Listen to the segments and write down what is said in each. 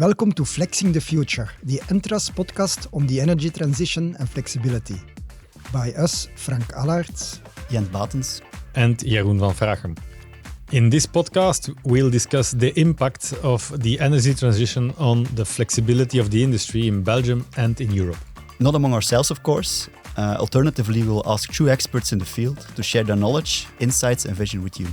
Welcome to Flexing the Future, the Entras podcast on the energy transition and flexibility. By us, Frank Allaerts, Jens Batens, and Jeroen van Vrachem. In this podcast, we'll discuss the impact of the energy transition on the flexibility of the industry in Belgium and in Europe. Not among ourselves, of course. Alternatively, we'll ask true experts in the field to share their knowledge, insights and vision with you.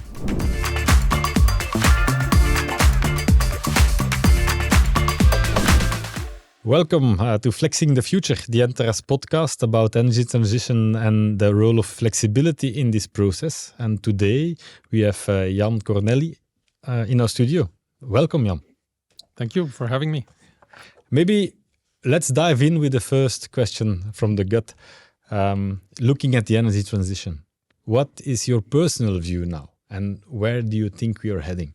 Welcome to Flexing the Future, the Entras podcast about energy transition and the role of flexibility in this process. And today we have Jan Cornillie in our studio. Welcome, Jan. Thank you for having me. Maybe let's dive in with the first question from the gut. Looking at the energy transition, what is your personal view now and where do you think we are heading?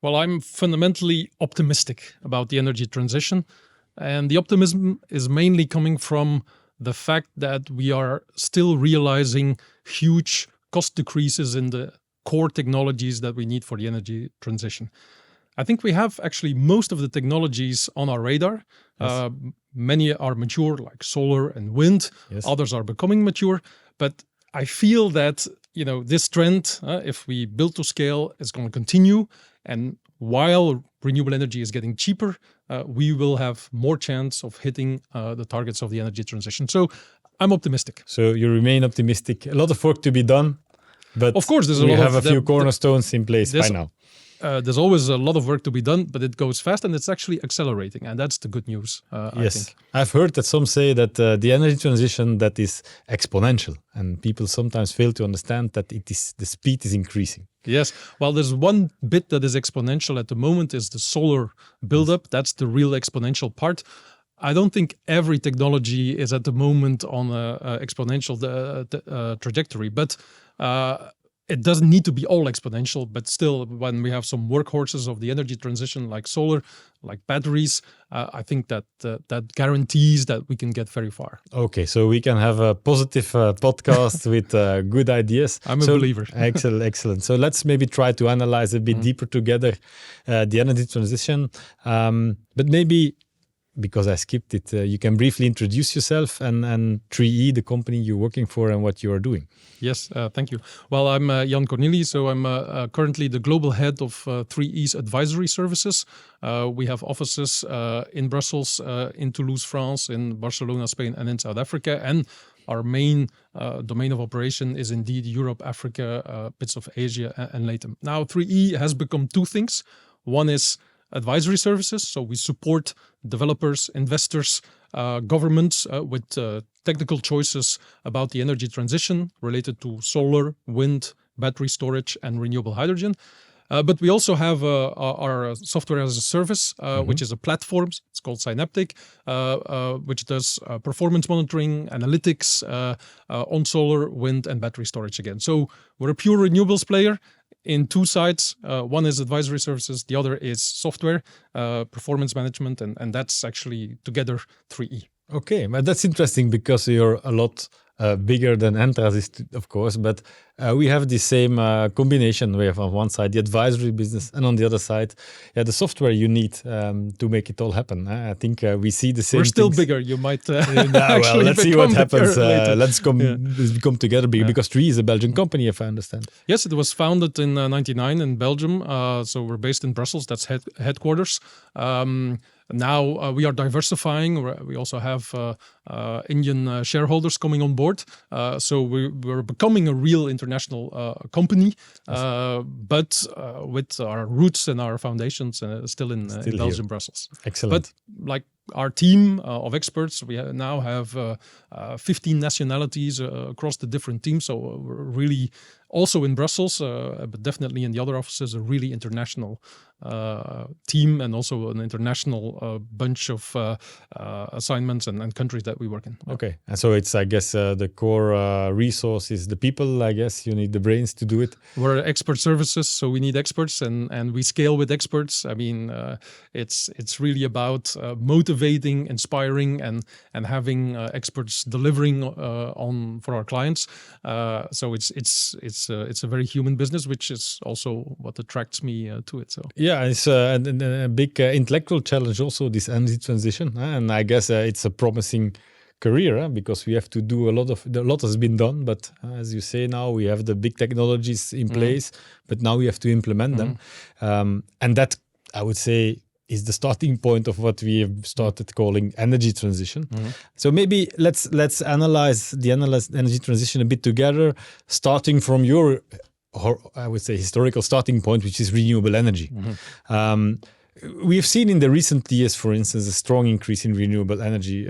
Well, I'm fundamentally optimistic about the energy transition. And the optimism is mainly coming from the fact that we are still realizing huge cost decreases in the core technologies that we need for the energy transition. I think we have actually most of the technologies on our radar. Yes. Many are mature, like solar and wind. Yes. Others are becoming mature. But I feel that this trend, if we build to scale, is going to continue. And while renewable energy is getting cheaper, we will have more chance of hitting the targets of the energy transition. So I'm optimistic. So you remain optimistic. A lot of work to be done, but of course, we have a few cornerstones in place by now. There's always a lot of work to be done, but it goes fast and it's actually accelerating. And that's the good news, I think. I've heard that some say that the energy transition that is exponential, and people sometimes fail to understand that the speed is increasing. Yes. Well, there's one bit that is exponential at the moment is the solar buildup. That's the real exponential part. I don't think every technology is at the moment on an exponential trajectory, but it doesn't need to be all exponential, but still, when we have some workhorses of the energy transition like solar, like batteries, I think that that guarantees that we can get very far. Okay, so we can have a positive podcast with good ideas. I'm a believer. Excellent. So let's maybe try to analyze a bit deeper together the energy transition. But maybe, because I skipped it, you can briefly introduce yourself and 3E, the company you're working for and what you are doing. Yes, thank you. Well, I'm Jan Cornillie, so I'm currently the global head of 3E's advisory services. We have offices in Brussels, in Toulouse, France, in Barcelona, Spain, and in South Africa. And our main domain of operation is indeed Europe, Africa, bits of Asia, and LATAM. Now, 3E has become two things. One is advisory services, so we support developers, investors, governments with technical choices about the energy transition related to solar, wind, battery storage, and renewable hydrogen. But we also have our software as a service, which is a platform. It's called Synaptic, which does performance monitoring, analytics on solar, wind, and battery storage again. So we're a pure renewables player in two sides. One is advisory services, the other is software, performance management, and that's actually together 3E. Okay, but that's interesting because you're a lot bigger than Entras is, of course, but we have the same combination. We have on one side the advisory business and on the other side, the software you need to make it all happen. I think we see the same. We're still things. Bigger. You might well, let's see what happens. Let's become together because 3E is a Belgian company, if I understand. Yes, it was founded in 1999 in Belgium. So we're based in Brussels. That's headquarters. Now we are diversifying. We also have Indian shareholders coming on board. So we're becoming a real international company, but with our roots and our foundations still in Belgium, Brussels. Excellent. But like our team of experts, we now have 15 nationalities across the different teams. So we're really also in Brussels, but definitely in the other offices, a really international team and also an international bunch of assignments and countries that we work in. Okay. And so it's, I guess, the core resource is the people, I guess. You need the brains to do it. We're expert services, so we need experts and we scale with experts. I mean, it's really about motivating, inspiring, and having experts delivering for our clients. So it's it's a very human business, which is also what attracts me to it. So yeah, it's a big intellectual challenge also, this energy transition, and I guess it's a promising career because we have to do a lot has been done, but as you say, now we have the big technologies in place, but now we have to implement them, and that, I would say, is the starting point of what we have started calling energy transition. So maybe let's analyze the energy transition a bit together, starting from your, I would say, historical starting point, which is renewable energy. We have seen in the recent years, for instance, a strong increase in renewable energy.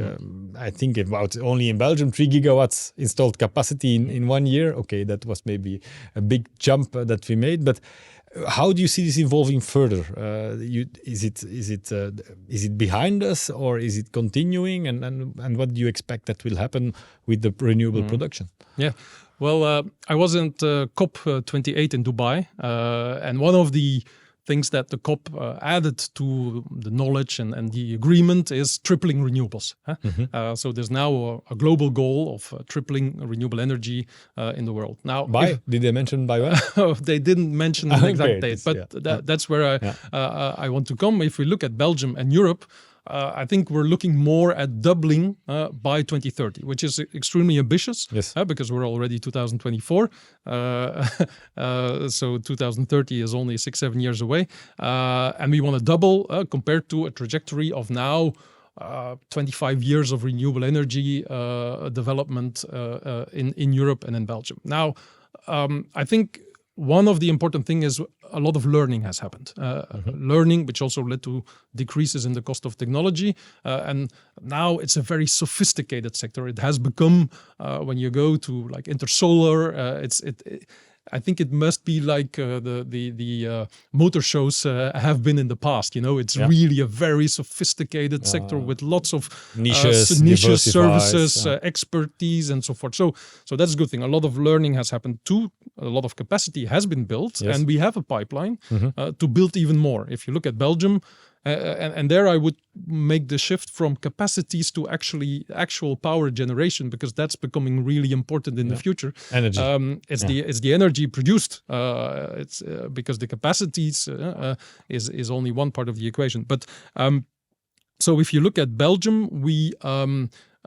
I think about only in Belgium, 3 gigawatts installed capacity in 1 year. Okay, that was maybe a big jump that we made, but how do you see this evolving further? Is it behind us, or is it continuing? And what do you expect that will happen with the renewable production? Yeah, well, I was at COP28 in Dubai, and one of the things that the COP added to the knowledge and the agreement is tripling renewables. So there's now a global goal of tripling renewable energy in the world. Now, did they mention by when? They didn't mention the exact date, but that's where I want to come. If we look at Belgium and Europe, I think we're looking more at doubling by 2030, which is extremely ambitious, because we're already 2024. So 2030 is only 6-7 years away. And we want to double compared to a trajectory of now 25 years of renewable energy development in Europe and in Belgium. Now, I think one of the important things is a lot of learning has happened. Learning, which also led to decreases in the cost of technology. And now it's a very sophisticated sector. It has become, when you go to like Intersolar, I think it must be like the motor shows have been in the past. You know, it's really a very sophisticated sector with lots of niches, services, expertise, and so forth. So that's a good thing. A lot of learning has happened too. A lot of capacity has been built, and we have a pipeline to build even more. If you look at Belgium, and there I would make the shift from capacities to actual power generation, because that's becoming really important in the future. Energy. It's the energy produced. It's because the capacities is only one part of the equation. But so if you look at Belgium, we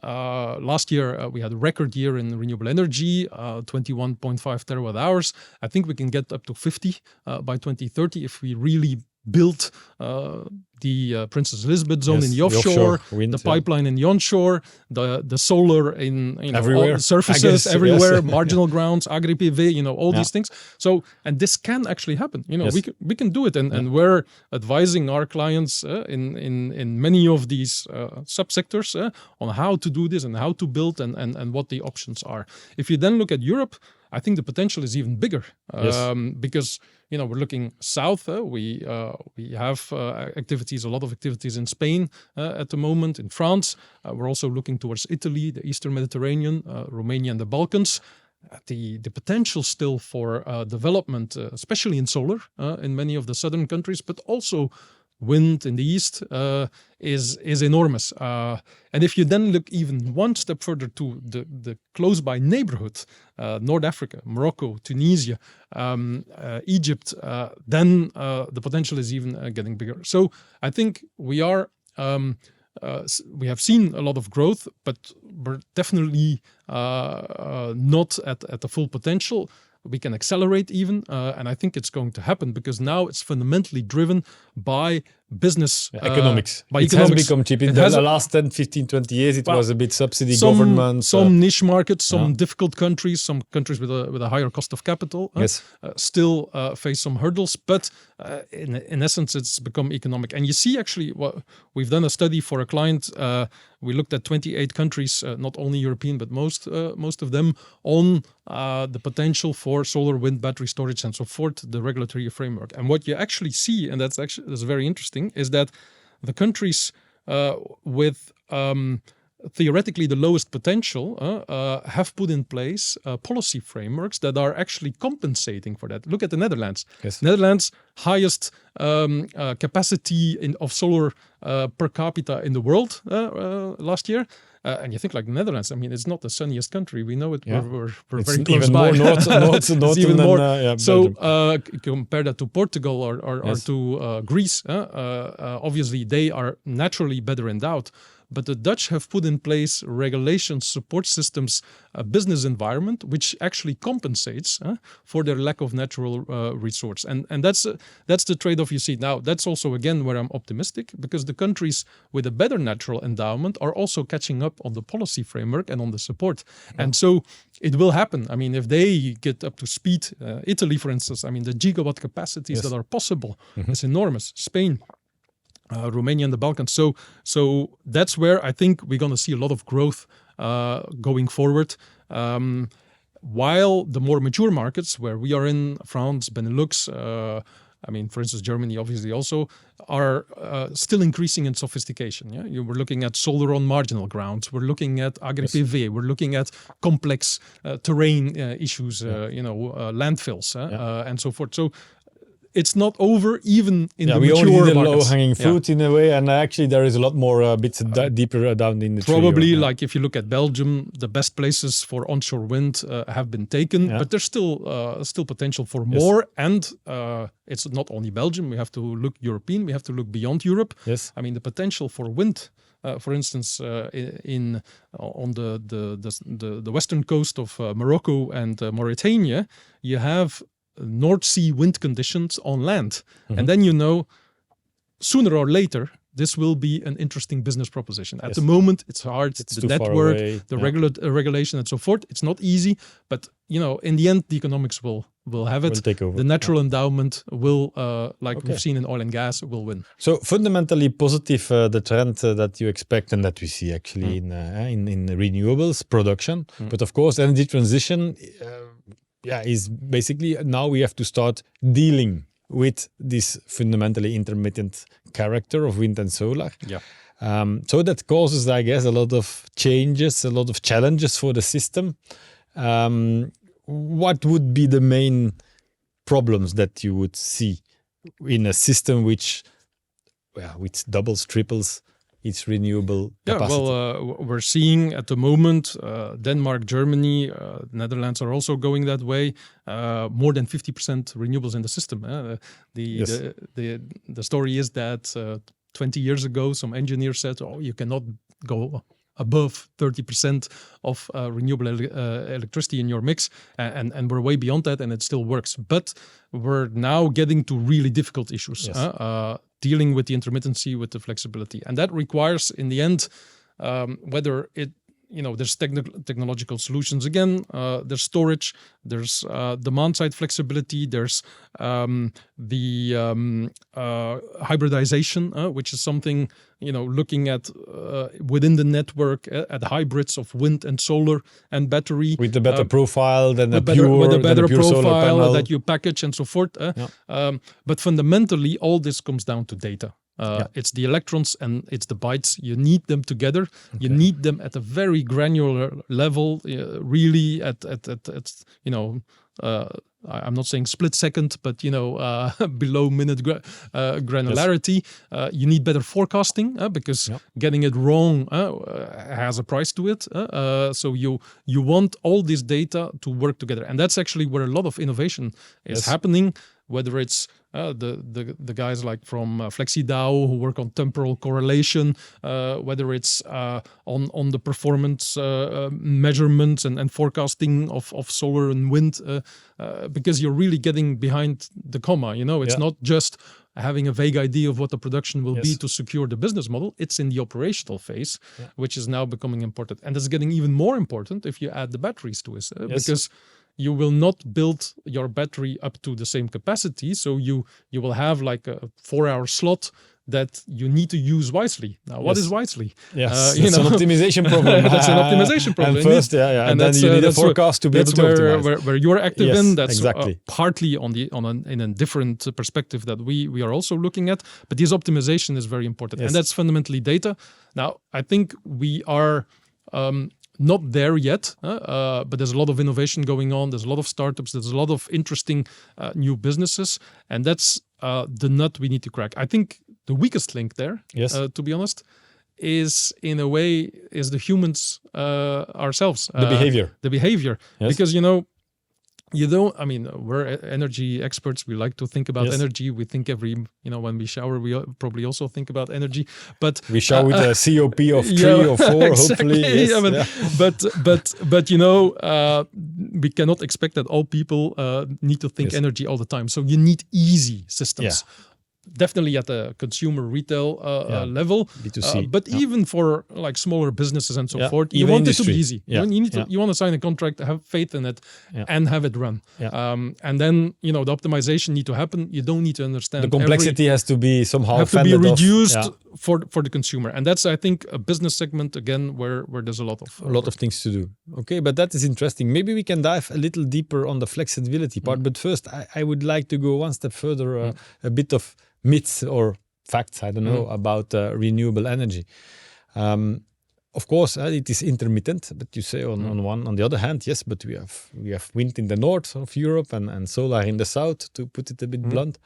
last year we had a record year in renewable energy, 21.5 terawatt hours. I think we can get up to 50 by 2030 if we really built the Princess Elizabeth zone in the offshore, wind, the pipeline in the onshore, the solar in everywhere, all surfaces everywhere, marginal grounds, agri-PV, all these things. So, and this can actually happen. We can do it, and we're advising our clients in many of these subsectors on how to do this and how to build and what the options are. If you then look at Europe, I think the potential is even bigger because we're looking south. We have a lot of activities in Spain at the moment, in France. We're also looking towards Italy, the Eastern Mediterranean, Romania, and the Balkans. The potential still for development, especially in solar in many of the southern countries, but also wind in the east is enormous. And if you then look even one step further to the close-by neighborhood, North Africa, Morocco, Tunisia, Egypt, then the potential is even getting bigger. So I think we have seen a lot of growth, but we're definitely not at the full potential. We can accelerate even, and I think it's going to happen because now it's fundamentally driven by business. Economics. It has become cheap. In the last 10, 15, 20 years, it was a bit subsidy government. Some niche markets, some difficult countries, some countries with a higher cost of capital still face some hurdles, but in essence, it's become economic. And you see, actually, we've done a study for a client. We looked at 28 countries, not only European, but most of them, on the potential for solar, wind, battery storage, and so forth, the regulatory framework. And what you actually see, and that's very interesting, is that the countries with theoretically the lowest potential have put in place policy frameworks that are actually compensating for that. Look at the Netherlands. Netherlands, highest capacity of solar per capita in the world last year. And you think like the Netherlands. I mean, it's not the sunniest country. We know it. Yeah. We're It's very close even by. more north It's even than, more. Belgium. Compare that to Portugal or Yes. to Greece. Obviously, they are naturally better endowed. But the Dutch have put in place regulations, support systems, a business environment which actually compensates for their lack of natural resource. And that's the trade-off you see. Now, that's also, again, where I'm optimistic, because the countries with a better natural endowment are also catching up on the policy framework and on the support. Yeah. And so it will happen. I mean, if they get up to speed, Italy, for instance, I mean, the gigawatt capacities that are possible, is enormous. Spain, Romania and the Balkans. So that's where I think we're going to see a lot of growth going forward. While the more mature markets, where we are in, France, Benelux, I mean, for instance, Germany obviously also, are still increasing in sophistication. Yeah, we're looking at solar on marginal grounds. We're looking at agri-PV. We're looking at complex terrain issues, landfills and so forth. So it's not over even in the mature markets. We only did low-hanging fruit in a way, and actually there is a lot more bits deeper down in the tree. Probably, like if you look at Belgium, the best places for onshore wind have been taken, but there's still potential for more. And it's not only Belgium. We have to look European. We have to look beyond Europe. Yes. I mean, the potential for wind, for instance, on the western coast of Morocco and Mauritania, you have North Sea wind conditions on land. And then, sooner or later, this will be an interesting business proposition. At the moment, it's hard. It's the network, the regulation and so forth. It's not easy, but in the end, the economics will have it. Will take over. The natural endowment will, we've seen in oil and gas, will win. So fundamentally positive, the trend that you expect and that we see actually in renewables production. But of course, energy transition is basically now we have to start dealing with this fundamentally intermittent character of wind and solar. Yeah. So that causes, I guess, a lot of changes, a lot of challenges for the system. What would be the main problems that you would see in a system which doubles, triples its renewable capacity? Well, we're seeing at the moment Denmark, Germany, Netherlands are also going that way. More than 50% renewables in the system. The story is that 20 years ago, some engineers said, you cannot go above 30% of renewable electricity in your mix. And we're way beyond that, and it still works. But we're now getting to really difficult issues. Dealing with the intermittency, with the flexibility. And that requires, in the end, whether there's technological solutions again, there's storage, there's demand-side flexibility, there's the hybridization, which is something, looking at within the network at hybrids of wind and solar and battery. With a better profile than a pure solar panel. that you package and so forth. But fundamentally, all this comes down to data. It's the electrons and it's the bytes. You need them together. You need them at a very granular level, really at I'm not saying split second, but below minute granularity. You need better forecasting because getting it wrong has a price to it. So you want all this data to work together, and that's actually where a lot of innovation is happening. Whether it's the guys like from FlexiDAO who work on temporal correlation, whether it's on the performance measurements and forecasting of solar and wind, because you're really getting behind the comma. It's not just having a vague idea of what the production will be to secure the business model. It's in the operational phase, which is now becoming important. And it's getting even more important if you add the batteries to it, because you will not build your battery up to the same capacity. So you will have like a 4-hour slot that you need to use wisely. Now, what is wisely? Yes, it's an optimization problem. That's an optimization problem. And first, and then you need a forecast to be able to optimize. Where you're active in. That's partly in a different perspective that we are also looking at. But this optimization is very important, and that's fundamentally data. Now, I think we are not there yet, but there's a lot of innovation going on. There's a lot of startups. There's a lot of interesting new businesses, and that's the nut we need to crack. I think the weakest link there, Yes. to be honest, is in a way is the humans ourselves. The behavior. The behavior. Yes. Because, we're energy experts. We like to think about Yes. energy. We think when we shower, we probably also think about energy. But We shower with a COP of 3 or 4, exactly. hopefully. Yes. But we cannot expect that all people need to think Yes. energy all the time. So you need easy systems. Definitely at the consumer retail level, B2C. but even for like smaller businesses and so forth, you even want it to be industry. easy. You want to sign a contract, have faith in it, and have it run. And then the optimization need to happen. You don't need to understand The complexity has to be somehow have to be fended off. reduced for the consumer, and that's I think a business segment again where there's a lot of Things to do. Okay, but that is interesting. Maybe we can dive a little deeper on the flexibility part. But first, I would like to go one step further, a bit of myths or facts, I don't know, about renewable energy. Of course, it is intermittent, but you say on the other hand, yes, but we have wind in the north of Europe and solar in the south, to put it a bit blunt.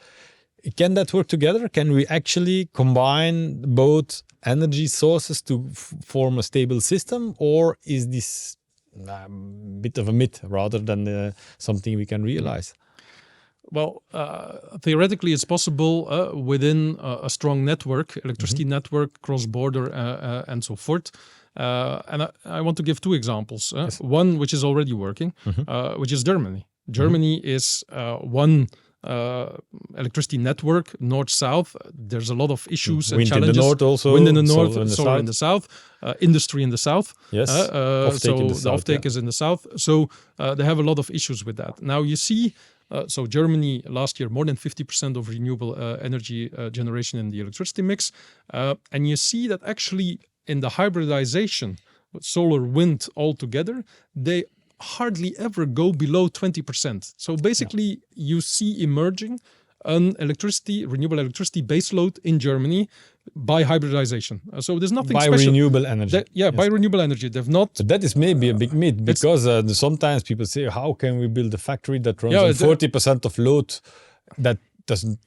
Can that work together? Can we actually combine both energy sources to form a stable system, or is this a bit of a myth rather than something we can realize? Well, theoretically, it's possible within a strong network, electricity network, cross-border, and so forth. And I want to give 2 examples. One, which is already working, which is Germany. Germany is one electricity network, north-south. There's a lot of issues and wind challenges. In the north also. Wind in the north, solar in the south. Industry in the south. Yes. So in the the south, offtake is in the south. So they have a lot of issues with that. Now you see, so Germany last year, more than 50% of renewable energy generation in the electricity mix. And you see that actually in the hybridization with solar, wind all together, they hardly ever go below 20%. So basically you see emerging an renewable electricity baseload in Germany by hybridization. So there's nothing by special. Renewable energy. By renewable energy. They've not... But that is maybe a big myth, because sometimes people say, how can we build a factory that runs on 40% of load? That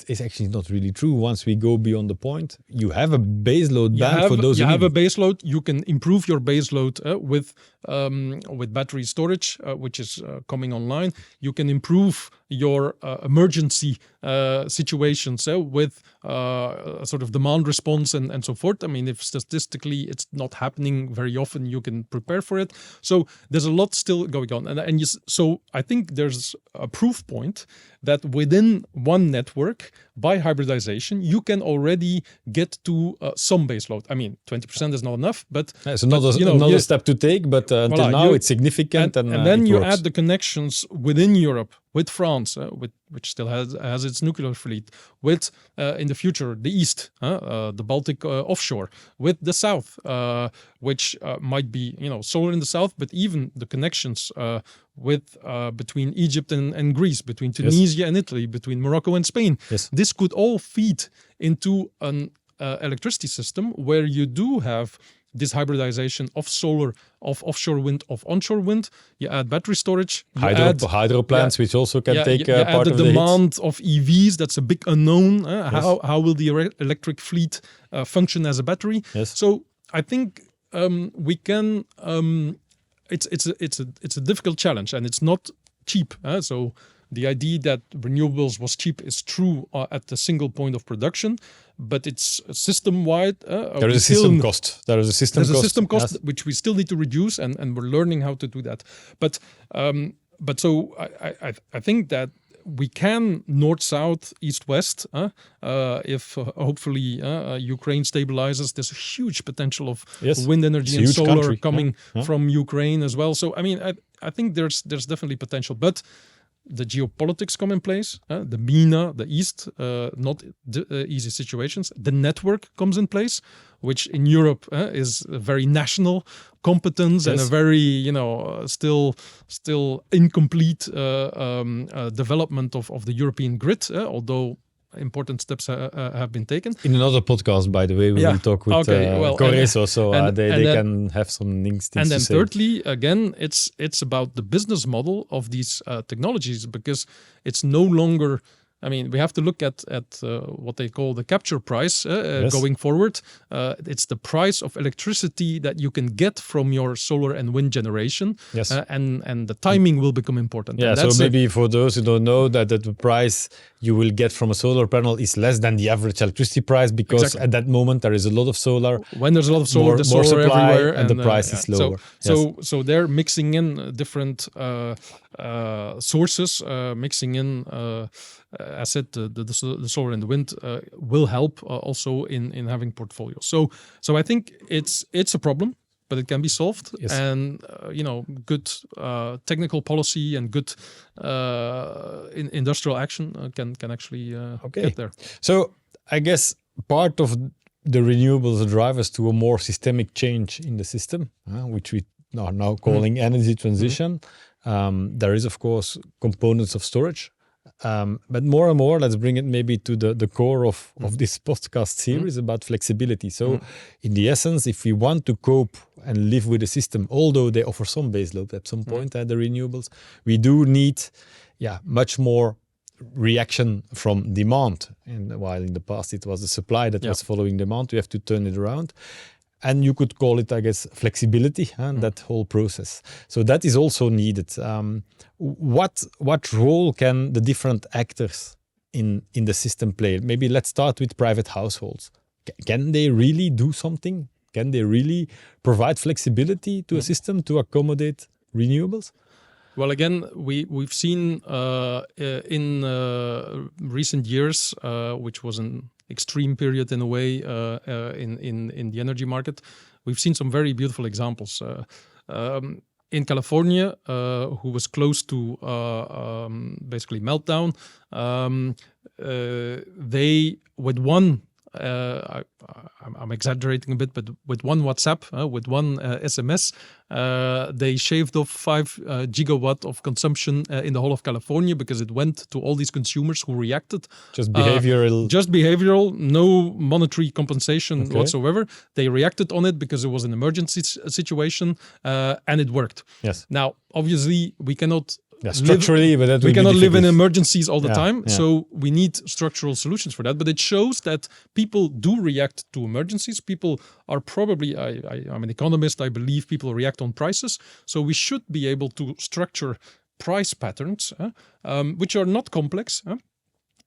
is actually not really true. Once we go beyond the point, you have a baseload bank for those. You have a baseload. You can improve your baseload with battery storage, which is coming online. You can improve your emergency situations with sort of demand response and so forth. I mean, if statistically it's not happening very often, you can prepare for it. So there's a lot still going on, so I think there's a proof point that within one network, by hybridization, you can already get to some baseload. I mean, 20% is not enough, but it's another step to take. But until now, it's significant, and then you works. add the connections within Europe with France, which still has its nuclear fleet, with in the future the East, the Baltic offshore, with the South, which might be solar in the South, but even the connections between Egypt and Greece, between Tunisia and Italy, between Morocco and Spain. Yes. This could all feed into an electricity system where you do have this hybridization of solar, of offshore wind, of onshore wind. You add battery storage. Hydro plants, which also can take part add of the the demand of EVs. That's a big unknown. How will the electric fleet function as a battery? Yes. So I think we can. It's a difficult challenge, and it's not cheap. So the idea that renewables was cheap is true at the single point of production, but it's system-wide. There is a system cost. There's a system cost, which we still need to reduce, and we're learning how to do that. But so I think that we can north-south, east-west. If hopefully Ukraine stabilizes, there's a huge potential of wind energy and solar coming from Ukraine as well. So I mean, I think there's definitely potential, but the geopolitics come in place. The MENA, the East, not easy situations. The network comes in place, which in Europe is a very national competence and a very, still incomplete development of the European grid, although important steps have been taken. In another podcast, by the way, we will talk with Correso, so they can have some things to say. And then thirdly, again, it's about the business model of these technologies, because it's no longer I mean, we have to look at what they call the capture price going forward. It's the price of electricity that you can get from your solar and wind generation. Yes. And the timing will become important. Yeah, so maybe for those who don't know that the price you will get from a solar panel is less than the average electricity price, because at that moment there is a lot of solar. When there's a lot of solar, there's more solar supply, everywhere, and the price is lower. So they're mixing in different sources, mixing in, as said, the solar and the wind will help also in having portfolios. So I think it's a problem, but it can be solved. Yes. And good technical policy and good industrial action can actually get there. So I guess part of the renewables drive us to a more systemic change in the system, which we are now calling energy transition. There is, of course, components of storage. But more and more, let's bring it maybe to the core of this podcast series about flexibility. So in the essence, if we want to cope and live with the system, although they offer some baseload at some point, the renewables, we do need much more reaction from demand. And while in the past it was the supply that was following demand, we have to turn it around. And you could call it, I guess, flexibility and that whole process. So that is also needed. What role can the different actors in the system play? Maybe let's start with private households. Can they really do something? Can they really provide flexibility to a system to accommodate renewables? Well, again, we've seen in recent years, which was an extreme period in a way in the energy market, we've seen some very beautiful examples. In California, who was close to basically meltdown, they with one. I'm exaggerating a bit, but with one WhatsApp, with one SMS, they shaved off 5 gigawatt of consumption in the whole of California, because it went to all these consumers who reacted. Just behavioral, no monetary compensation whatsoever. They reacted on it because it was an emergency situation, and it worked. Yes. Now, obviously, we cannot. Structurally, but we cannot live in emergencies all the time, so we need structural solutions for that. But it shows that people do react to emergencies. People are probably, I'm an economist, I believe people react on prices. So we should be able to structure price patterns, which are not complex.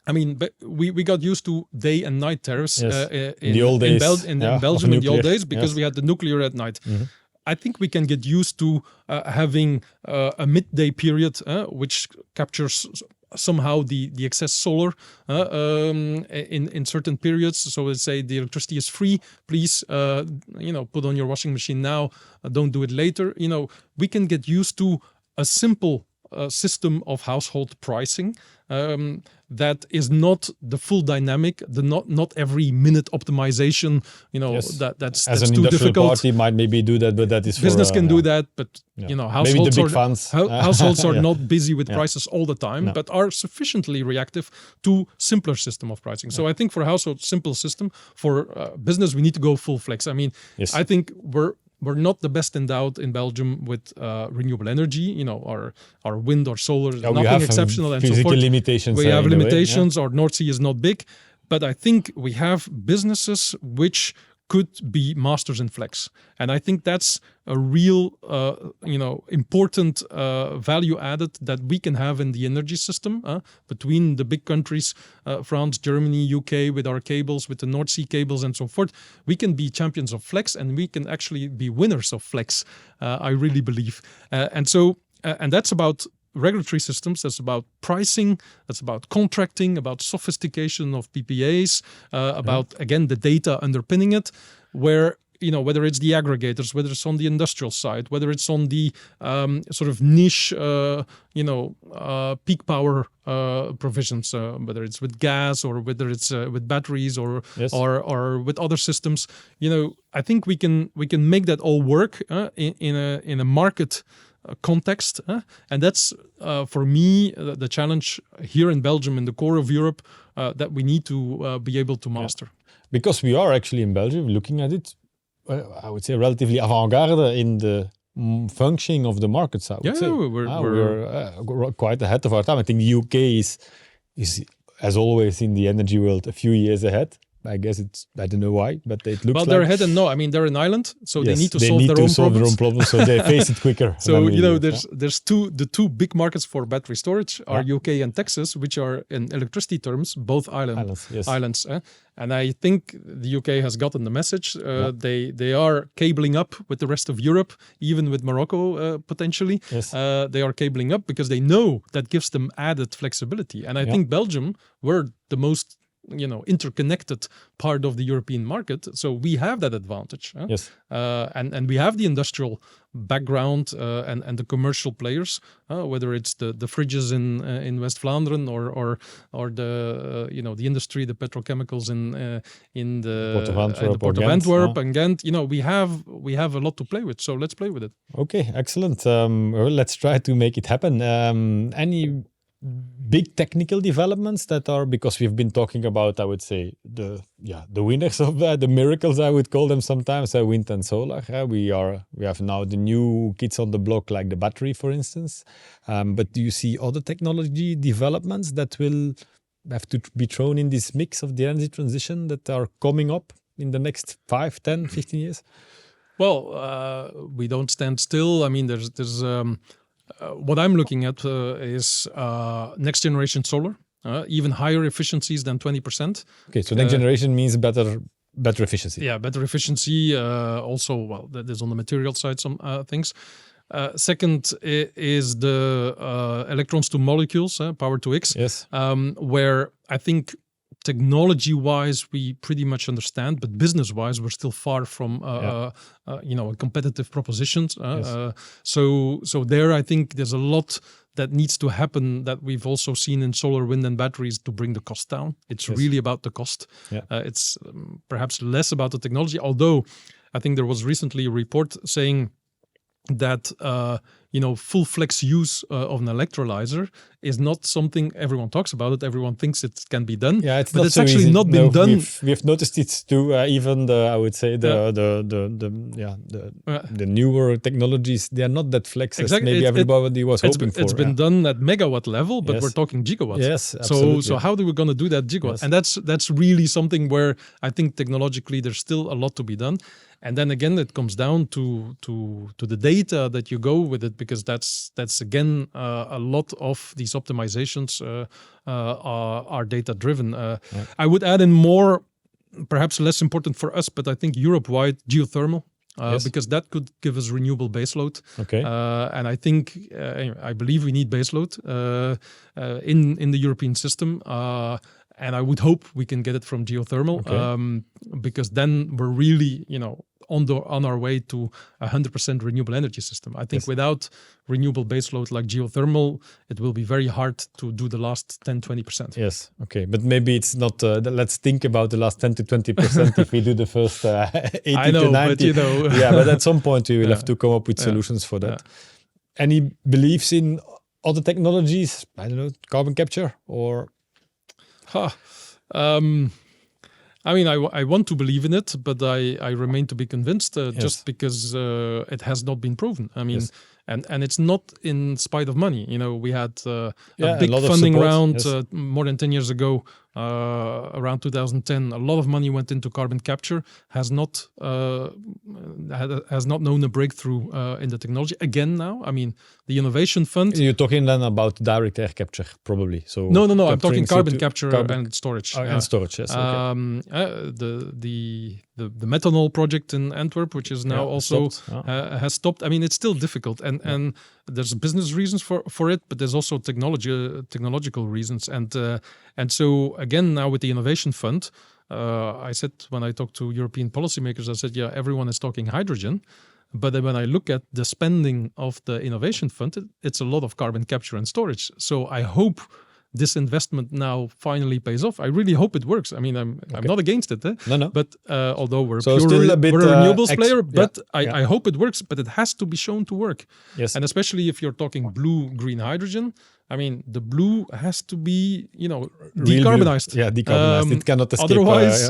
I mean, we got used to day and night tariffs in the old days. In Belgium in the old days, because we had the nuclear at night. I think we can get used to having a midday period, which captures somehow the excess solar in certain periods. So let's say the electricity is free. Please, put on your washing machine now. Don't do it later. We can get used to a simple system of household pricing that is not the full dynamic, not every minute optimization. That's as an too industrial difficult. Party might maybe do that, but that is business can do that. But households maybe the big funds. Households are not busy with prices all the time, but are sufficiently reactive to simpler system of pricing. So I think for a household, simple system. For business, we need to go full flex. I mean, I think we're not the best endowed in Belgium with renewable energy. Our wind or solar is nothing exceptional, and so forth. Limitations. We have limitations. Our North Sea is not big, but I think we have businesses which could be masters in flex, and I think that's a real, important value added that we can have in the energy system between the big countries, France, Germany, UK, with our cables, with the North Sea cables, and so forth. We can be champions of flex, and we can actually be winners of flex. I really believe, and that's about regulatory systems, that's about pricing, that's about contracting, about sophistication of PPAs, about, again, the data underpinning it, where, whether it's the aggregators, whether it's on the industrial side, whether it's on the sort of niche, peak power provisions, whether it's with gas or whether it's with batteries or with other systems, I think we can make that all work in a market context, and that's for me the challenge here in Belgium, in the core of Europe, that we need to be able to master. Because we are actually in Belgium looking at it, I would say relatively avant-garde in the functioning of the markets. I would say we're quite ahead of our time. I think the UK is as always in the energy world, a few years ahead. I guess I don't know why, but it looks well, they're ahead, and they're an island, so they yes, need to solve their own problems. So they face it quicker. So than we do, there's the two big markets for battery storage are UK and Texas, which are in electricity terms both islands. And I think the UK has gotten the message. They are cabling up with the rest of Europe, even with Morocco potentially. Yes. They are cabling up because they know that gives them added flexibility. And I think Belgium were the most interconnected part of the European market, so we have that advantage. Yes. And we have the industrial background and the commercial players, whether it's the fridges in West Vlaanderen or the the industry, the petrochemicals in the Port of Antwerp and Ghent. We have a lot to play with, so let's play with it. Okay, excellent. Well, let's try to make it happen. Any big technical developments that are, because we've been talking about, I would say, the winners of the miracles, I would call them sometimes, wind and solar. We have now the new kids on the block, like the battery, for instance. But do you see other technology developments that will have to be thrown in this mix of the energy transition that are coming up in the next 5, 10, 15 years? Well, we don't stand still. I mean, there's what I'm looking at is next generation solar, even higher efficiencies than 20%. Okay, so next generation means better efficiency. Yeah, better efficiency. Also, well, there's on the material side some things. Second is the electrons to molecules, power to X, yes. Where I think technology-wise we pretty much understand, but business-wise we're still far from a competitive propositions. Yes. So there I think there's a lot that needs to happen that we've also seen in solar, wind, and batteries to bring the cost down. It's really about the cost. Yeah. It's perhaps less about the technology, although I think there was recently a report saying that full flex use of an electrolyzer is not something everyone talks about. It everyone thinks it can be done. Yeah, but it's actually not been done. We've noticed it too. Even the newer technologies, they are not that flex as maybe everybody was hoping for. It's been done at megawatt level, but we're talking gigawatts. Yes, absolutely. So how are we going to do that gigawatt? Yes. And that's really something where I think technologically there's still a lot to be done. And then again, it comes down to the data that you go with it, because that's again a lot of these optimizations are data driven. I would add in more, perhaps less important for us, but I think Europe-wide geothermal. Because that could give us renewable baseload. Okay. And I think, I believe we need baseload in the European system. And I would hope we can get it from geothermal, because then we're really, on our way to 100% renewable energy system. I think without renewable baseload like geothermal, it will be very hard to do the last 10-20%. Yes, okay. But maybe it's not, let's think about the last 10 to 20% if we do the first 80 to 90. But yeah, but at some point we will have to come up with solutions for that. Any beliefs in other technologies? I don't know, carbon capture or... I mean, I want to believe in it, but I remain to be convinced just because it has not been proven. I mean, and it's not in spite of money. We had a big funding round more than 10 years ago, around 2010. A lot of money went into carbon capture. Has not known a breakthrough in the technology again. Now, I mean, the innovation fund. You're talking then about direct air capture, probably. So no. I'm talking carbon capture and storage. And storage, yes. Okay. The methanol project in Antwerp, which is now also has stopped. I mean, it's still difficult, and there's business reasons for it, but there's also technological reasons, and so again now with the innovation fund, I said when I talked to European policymakers, I said, everyone is talking hydrogen. But then when I look at the spending of the innovation fund, it's a lot of carbon capture and storage. So I hope this investment now finally pays off. I really hope it works. I mean, I'm not against it. No. But although we're we're a renewables player, but I hope it works. But it has to be shown to work. Yes. And especially if you're talking blue, green hydrogen, I mean, the blue has to be, decarbonized. Yeah, decarbonized. It cannot escape. Otherwise,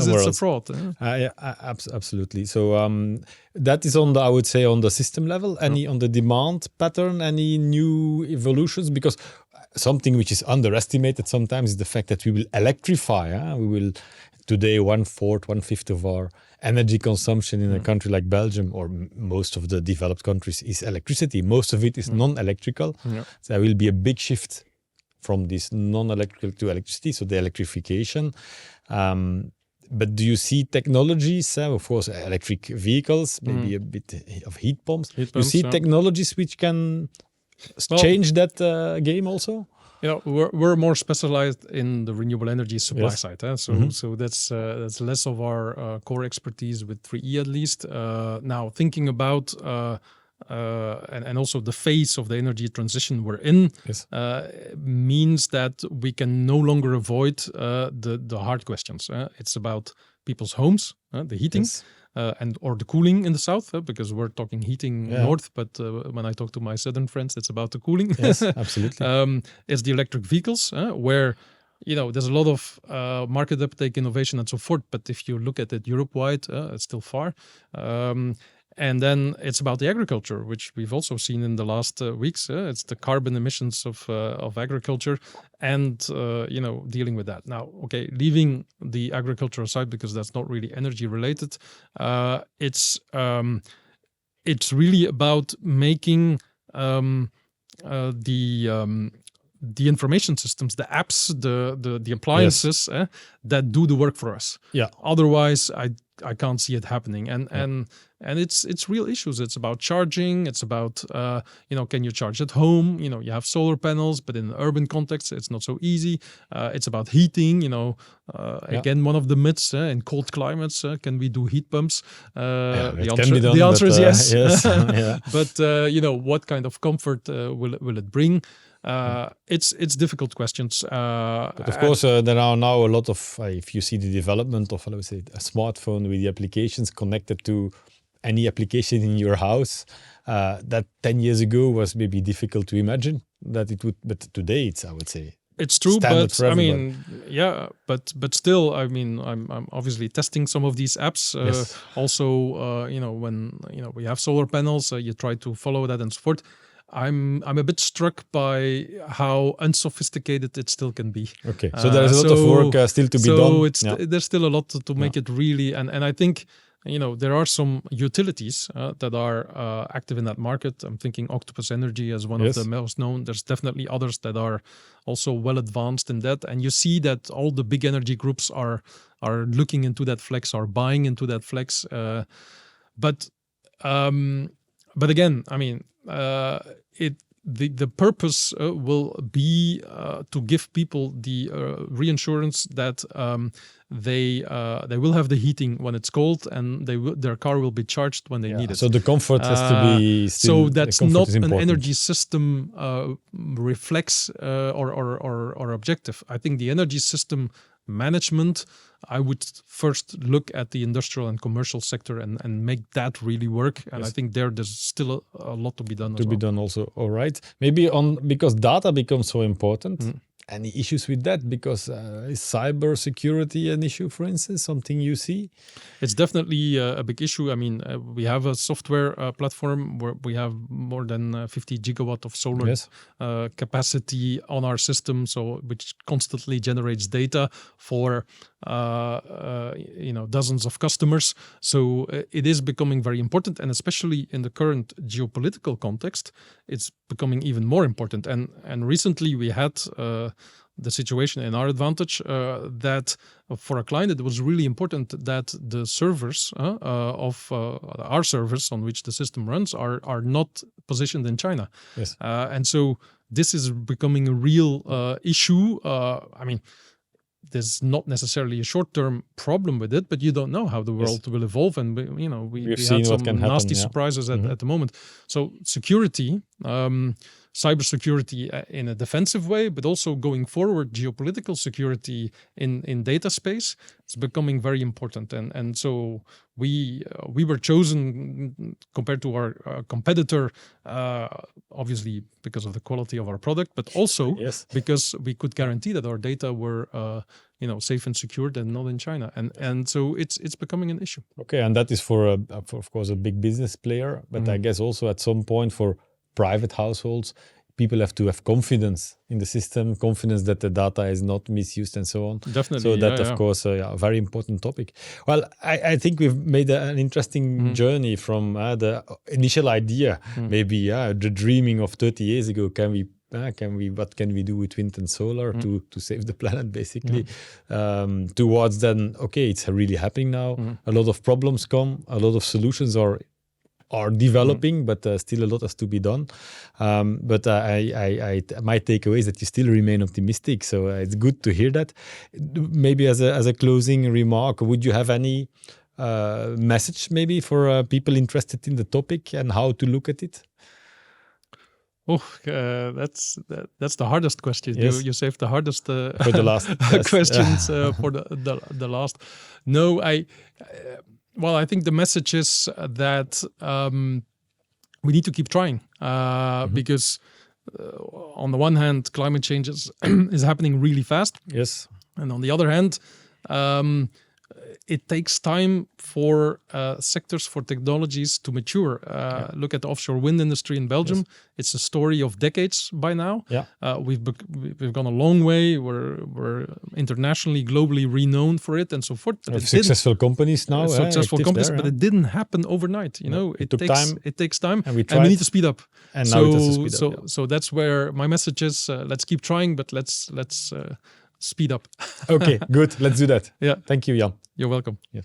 it's a fraud. Absolutely. So that is on the system level. Any on the demand pattern? Any new evolutions? Because something which is underestimated sometimes is the fact that we will electrify. We will today 1/4, 1/5 of our energy consumption in a country like Belgium or most of the developed countries is electricity. Most of it is non-electrical. Yeah. So there will be a big shift from this non-electrical to electricity, so the electrification. But do you see technologies, of course, electric vehicles, maybe a bit of heat pumps? Heat You see pumps, technologies which can change that game also? We're more specialized in the renewable energy supply Yes. side. So that's less of our core expertise with 3E at least. Now thinking about and also the phase of the energy transition we're in Yes. means that we can no longer avoid the hard questions. It's about people's homes, the heating. Yes. And or the cooling in the south, because we're talking heating Yeah. north, but when I talk to my southern friends, it's about the cooling. Yes, absolutely. It's the electric vehicles, where there's a lot of market uptake, innovation, and so forth. But if you look at it Europe-wide, it's still far. And then it's about the agriculture, which we've also seen in the last weeks. It's the carbon emissions of agriculture, and dealing with that. Now, okay, leaving the agriculture aside because that's not really energy related. It's really about making the information systems, the apps, the appliances that do the work for us. Yeah. Otherwise, I can't see it happening. And it's real issues. It's about charging. It's about can you charge at home? You have solar panels, but in an urban context, it's not so easy. It's about heating. Again, one of the myths in cold climates, can we do heat pumps? The answer is yes. Yes. Yeah. But what kind of comfort will it bring? It's difficult questions. But of course, there are now a lot of, if you see the development of, let's say, a smartphone with the applications connected to any application in your house, that 10 years ago was maybe difficult to imagine that it would, but today it's, I would say, it's true, standard but for everybody. but still, I'm obviously testing some of these apps. Yes. Also, when we have solar panels, you try to follow that and so forth. I'm a bit struck by how unsophisticated it still can be. Okay, so there is a lot of work still to be done. So there's still a lot to make it really, and I think there are some utilities that are active in that market. I'm thinking Octopus Energy as one of the most known. There's definitely others that are also well advanced in that, and you see that all the big energy groups are looking into that flex, are buying into that flex. But again, the purpose will be to give people the reassurance that they will have the heating when it's cold, and their car will be charged when they need it. So the comfort has to be still, so that's not an energy system reflex or objective. I think the energy system management, I would first look at the industrial and commercial sector and make that really work. And I think there's still a lot to be done. To be done also. All right. Maybe because data becomes so important. Any issues with that? Because is cyber security an issue, for instance, something you see? It's definitely a big issue. We have a software platform where we have more than 50 gigawatt of solar capacity on our system, which constantly generates data for dozens of customers. So it is becoming very important, and especially in the current geopolitical context, it's becoming even more important. And recently we had the situation in our advantage that for a client it was really important that the servers of our servers on which the system runs are not positioned in China. Yes. And so this is becoming a real issue. There's not necessarily a short-term problem with it, but you don't know how the world will evolve, and we had some nasty surprises at the moment. So security, cybersecurity in a defensive way, but also going forward, geopolitical security in data space is becoming very important. And so we were chosen compared to our competitor, obviously because of the quality of our product, but also because we could guarantee that our data were safe and secured and not in China. And so it's becoming an issue. Okay, and that is for of course a big business player, but I guess also at some point for private households, people have to have confidence in the system, confidence that the data is not misused and so on. Definitely. So that, of course, a very important topic. Well, I think we've made an interesting journey from the initial idea, maybe the dreaming of 30 years ago. What can we do with wind and solar to save the planet, basically, towards then, okay, it's really happening now. A lot of problems come, a lot of solutions are developing, but still a lot has to be done. But my takeaway is that you still remain optimistic. So it's good to hear that. Maybe as a closing remark, would you have any message maybe for people interested in the topic and how to look at it? Oh, that's the hardest question. Yes. You saved the hardest for the last questions for the last. No, I think the message is that we need to keep trying because on the one hand, climate change is happening really fast. Yes. And on the other hand, it takes time for sectors, for technologies to mature. Look at the offshore wind industry in Belgium. Yes. It's a story of decades by now. Yeah. We've gone a long way. We're internationally, globally renowned for it and so forth. But successful companies now. Successful companies, but it didn't happen overnight. It took time. It takes time, and we need to speed up. And now it has to speed up. So that's where my message is: let's keep trying, but let's speed up. Okay, good. Let's do that. Yeah. Thank you, Jan. You're welcome. Yeah.